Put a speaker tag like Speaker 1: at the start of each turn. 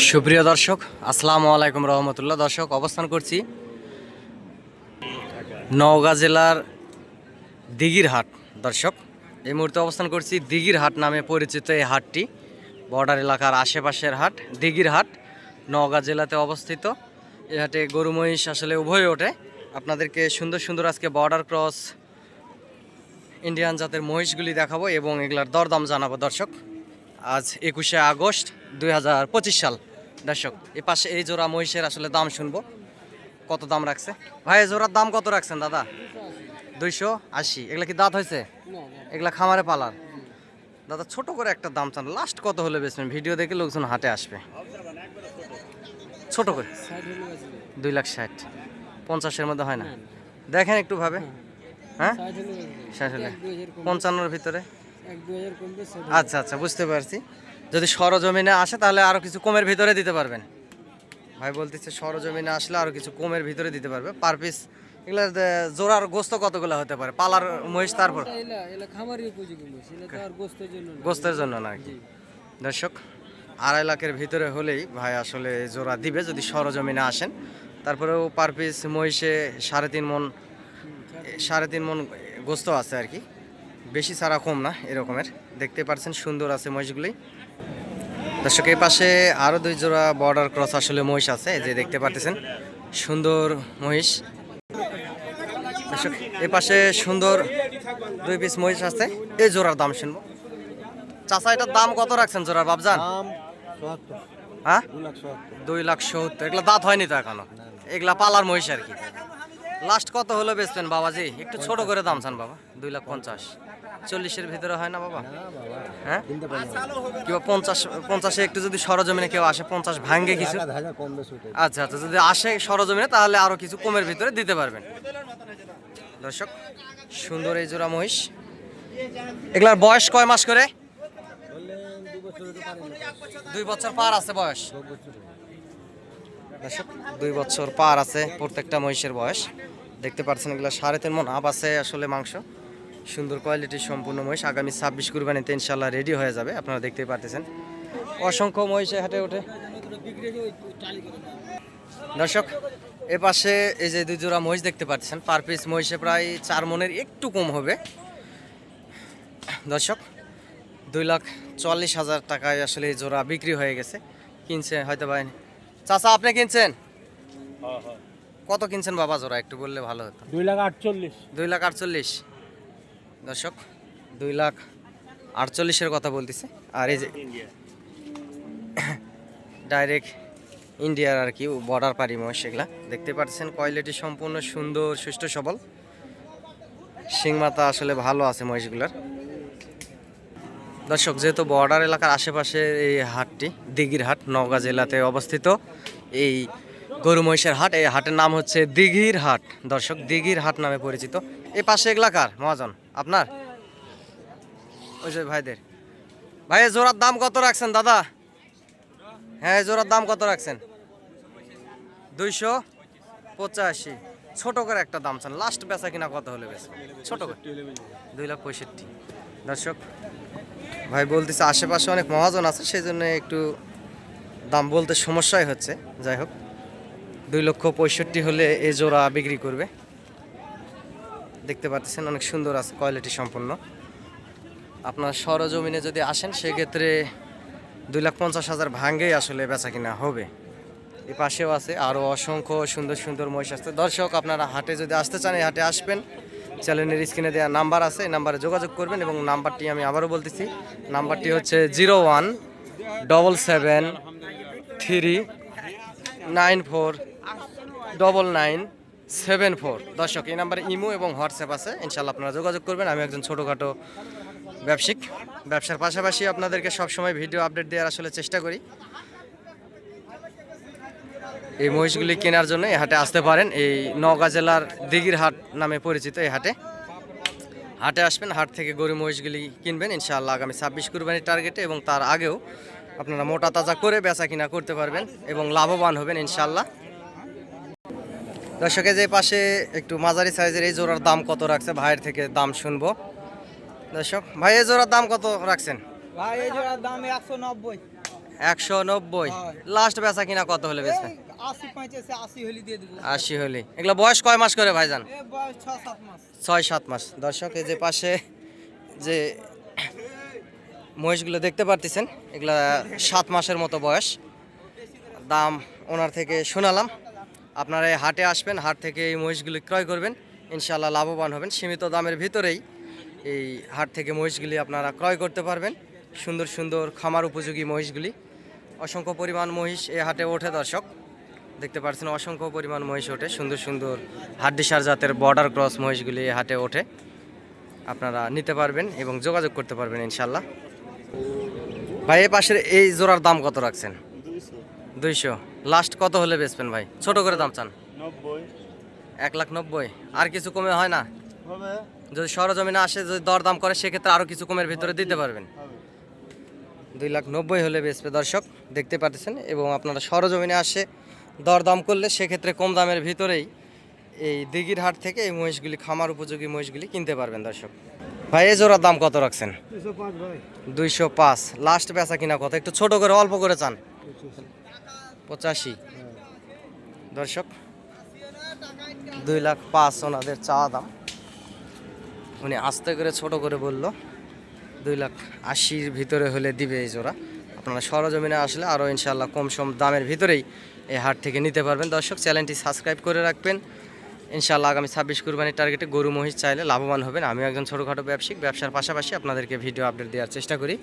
Speaker 1: সুপ্রিয় দর্শক, আসসালামু আলাইকুম রহমতুল্লাহ। দর্শক, অবস্থান করছি নওগাঁ জেলার দিঘির হাট। দর্শক, এই মুহূর্তে অবস্থান করছি দিঘির হাট নামে পরিচিত এই হাটটি বর্ডার এলাকার আশেপাশের হাট। দিঘির হাট নওগাঁ জেলাতে অবস্থিত। এই হাটে গরু মহিষ আসলে উভয় ওঠে। আপনাদেরকে সুন্দর সুন্দর আজকে বর্ডার ক্রস ইন্ডিয়ান জাতের মহিষগুলি দেখাবো এবং এগুলার দরদাম জানাবো। দর্শক, আজ 21শে আগস্ট 2025 সাল। দর্শক, এই পাশে এই জোড়া মহিষের আসলে দাম শুনবো, কত দাম রাখছে। ভাই, এই জোড়ার দাম কত রাখছেন দাদা? 280। এগুলা কি দাঁত হয়েছে? এগুলা খামারে পালার। দাদা, ছোট করে একটা দাম চান, লাস্ট কত হলে বেচবেন? ভিডিও দেখে লোকজন হাটে আসবে। ছোট করে 2,60,000। 50-এর মধ্যে হয় না? দেখেন একটু ভাবে। হ্যাঁ, 60 হলে 55-এর ভিতরে। আচ্ছা আচ্ছা, বুঝতে পারছি। যদি সরজমিনে আসে তাহলে আরো কিছু কমের ভিতরে দিতে পারবেন। ভাই বলতেছে সরজমিনে আসলে আরো কিছু কমের ভিতরে দিতে পারবে। পার পিস এগুলার জোড়ার গোস্ত কতগুলো হতে পারে? পালার মহিষ, তারপর গোস্তের জন্য না কি? দর্শক, 2.5 লাখের ভিতরে হলেই ভাই আসলে জোড়া দিবে যদি সরজমিনে আসেন। তারপরেও পার পিস মহিষে 3.5 মণ গোস্ত আছে আর কি, বেশি ছাড়া কম না এরকমের। দেখতে পাচ্ছেন সুন্দর আছে মহিষগুলি। দর্শক, এই পাশে আরও 2 জোড়া বর্ডার ক্রস আসলে মহিষ আছে, যে দেখতে পাচ্ছেন সুন্দর মহিষ। দর্শক, এই পাশে সুন্দর 2 পিস মহিষ আছে। এই জোড়ার দাম শুনবো। চাচা, এটার দাম কত রাখছেন জোড়ার বাবজান? হ্যাঁ, 2,70,000। এগুলা দাঁত হয়নি তো এখনো? এগুলা পালার মহিষ আর কি। লাস্ট কত হলো বেচবেন বাবাজি? একটু ছোট করে দাম চান বাবা। 2,50,000। 40-এর ভিতরে হয় না বাবা? হ্যাঁ, কিংবা 50-এ একটু যদি সরজমিনে কেউ আসে, 50 ভাঙ্গে কিছু। আচ্ছা আচ্ছা, যদি আসে সরজমিনে তাহলে আরো কিছু কমের ভিতরে দিতে পারবেন। দর্শক, সুন্দর এই জোড়া মহিষ। এগুলার বয়স কয় মাস করে? 2 বছর পার আছে বয়স। দর্শক, 2 বছর পার আছে প্রত্যেকটা মহিষের বয়স। দেখতে পাচ্ছেন এগুলা 3.5 মণ আপ আছে আসলে মাংস। সুন্দর কোয়ালিটির সম্পূর্ণ মহিষ। আগামী 26 কুরবানিতে ইনশাল্লাহ রেডি হয়ে যাবে। আপনারা দেখতেই পাচ্ছেন অসংখ্য মহিষে হাটে ওঠে। দর্শক, এ পাশে এই যে 2 জোড়া মহিষ দেখতে পাচ্ছেন, পার পিস মহিষে প্রায় 4 মণের একটু কম হবে। দর্শক, 2,40,000 টাকায় আসলে এই জোড়া বিক্রি হয়ে গেছে। কিনছে হয়তো ভাই। চাচা, আপনি কিনছেন? কত কিনছেন বাবা জোড়া? একটু বললে ভালো হতো।
Speaker 2: 2,48,000।
Speaker 1: 2,48,000। দর্শক, 2,48,000-এর কথা বলতেছে। আর এই যে ডাইরেক্ট ইন্ডিয়ার আর কি বর্ডার পারি মহিষ, সেগুলা দেখতে পাচ্ছেন কোয়ালিটি সম্পূর্ণ সুন্দর, সুষ্ঠু সবল। সিংমাতা আসলে ভালো আছে মহিষগুলার। দর্শক, যেহেতু বর্ডার এলাকার আশেপাশে এই হাটটি দিঘির হাট নওগাঁ জেলাতে অবস্থিত, এই গরু মহিষের হাট, এই হাটের নাম হচ্ছে দিঘির হাট। দর্শক, দিঘির হাট নামে পরিচিত। এই পাশে এলাকার মহাজন আপনার ওই যে ভাইদের। ভাই, জোড়ার দাম কত রাখছেন দাদা? হ্যাঁ, জোড়ার দাম কত রাখছেন? 285। ছোট করে একটা দাম চান, লাস্ট বেচা কিনা কত হলে বেচবেন? ছোট করে 2,65,000। দর্শক, ভাই বলতেছে আশেপাশে অনেক মহাজন আছে, সেই জন্য একটু দাম বলতে সমস্যাই হচ্ছে। যাই হোক, 2,65,000 হলে এই জোড়া বিক্রি করবে। দেখতে পাচ্ছেন অনেক সুন্দর আছে, কোয়ালিটি সম্পন্ন। আপনার সরজমিনে যদি আসেন সেক্ষেত্রে 2,50,000 ভাঙ্গেই আসলে বেচা কিনা হবে। এই পাশেও আছে আরও অসংখ্য সুন্দর সুন্দর মহিষ আছে। দর্শক, আপনারা হাটে যদি আসতে চান এই হাটে আসবেন। চ্যানেলের স্ক্রিনে দেওয়া নাম্বার আছে, এই নাম্বারে যোগাযোগ করবেন। এবং নাম্বারটি আমি আবারও বলতেছি, নাম্বারটি হচ্ছে 017739499974। দর্শক, এই নাম্বারে ইমো এবং হোয়াটসঅ্যাপ আছে, ইনশাল্লাহ আপনারা যোগাযোগ করবেন। আমি একজন ছোটোখাটো ব্যবসায়িক, ব্যবসার পাশাপাশি আপনাদেরকে সবসময় ভিডিও আপডেট দেওয়ার আসলে চেষ্টা করি। এই মহিষগুলি কেনার জন্য এই হাটে আসতে পারেন। এই নওগাঁ জেলার দিঘির হাট নামে পরিচিত এই হাটে আসবেন। হাট থেকে গরু মহিষগুলি কিনবেন ইনশাআল্লাহ আগামী 26 কুরবানির টার্গেটে, এবং তার আগেও আপনারা মোটা তাজা করে বেচা কিনা করতে পারবেন এবং লাভবান হবেন ইনশাআল্লাহ। দর্শকের যে পাশে একটু মাঝারি সাইজের এই জোড়ার দাম কত রাখছে ভাইয়ের থেকে দাম শুনবো। দর্শক, ভাই এই জোড়ার দাম কত রাখছেন?
Speaker 2: ভাই, এই জোড়ার দাম 190।
Speaker 1: 190
Speaker 2: হয়।
Speaker 1: লাস্ট বেচা কিনা কত হলে বেচবেন?
Speaker 2: 80 হলে দিয়ে দেবো।
Speaker 1: 80 হলে। এগুলো বয়স কয় মাস করে ভাইজান?
Speaker 2: বয়স 6-7 মাস।
Speaker 1: 6-7 মাস। দর্শক এই যে পাশে যে মহিষগুলো দেখতে পারতেছেন, এগুলা 7 মাসের মতো বয়স। দাম ওনার থেকে শোনালাম। আপনারা এই হাটে আসবেন, হাট থেকে এই মহিষগুলি ক্রয় করবেন, ইনশাআল্লাহ লাভবান হবেন। সীমিত দামের ভিতরেই এই হাট থেকে মহিষগুলি আপনারা ক্রয় করতে পারবেন। সুন্দর সুন্দর খামার উপযোগী মহিষগুলি, অসংখ্য পরিমাণ মহিষ এই হাটে ওঠে দর্শক। দেখতে পাচ্ছেন অসংখ্য পরিমাণ মহিষ ওঠে, সুন্দর সুন্দর হাড্ডিসার জাতের বর্ডার ক্রস মহিষগুলি এই হাটে ওঠে। আপনারা নিতে পারবেন এবং যোগাযোগ করতে পারবেন ইনশাআল্লাহ। ভাই এই পাশের এই জোড়ার দাম কত রাখছেন? 200। লাস্ট কত হলে বেচবেন ভাই? ছোট করে দাম চান? 1,90,000। আর কিছু কমে হয় না? যদি সরজমিনে আসে, যদি দর দাম করে, সেক্ষেত্রে আরো কিছু কমের ভিতরে দিতে পারবেন। 2,90,000 হলে বেচবে দর্শক, দেখতে পাচ্ছেন। এবং আপনারা সরজমিনে আসে দর দাম করলে সেক্ষেত্রে কম দামের ভিতরেই এই দিঘির হাট থেকে এই মহিষগুলি, খামার উপযোগী মহিষগুলি কিনতে পারবেন দর্শক। ভাই এই জোড়ার দাম কত রাখছেন? 205। লাস্ট বেচা কিনা কত? একটু ছোট করে অল্প করে চান? 85। দর্শক 2,05,000 ওনাদের চাওয়া দাম। উনি আস্তে করে ছোট করে বলল 2,80,000 ভিতরে হলে দিবে এই জোড়া। আপনারা সরজমিনে আসলে আরও ইনশাআল্লাহ কম সম দামের ভিতরেই এই হাট থেকে নিতে পারবেন দর্শক। চ্যানেলটি সাবস্ক্রাইব করে রাখবেন। ইনশাআল্লাহ আগামী 26 কুরবানির টার্গেটে গরু মহিষ চাইলে লাভবান হবেন। আমিও একজন ছোটোখাটো ব্যবসায়িক, ব্যবসার পাশাপাশি আপনাদেরকে ভিডিও আপডেট দেওয়ার চেষ্টা করি।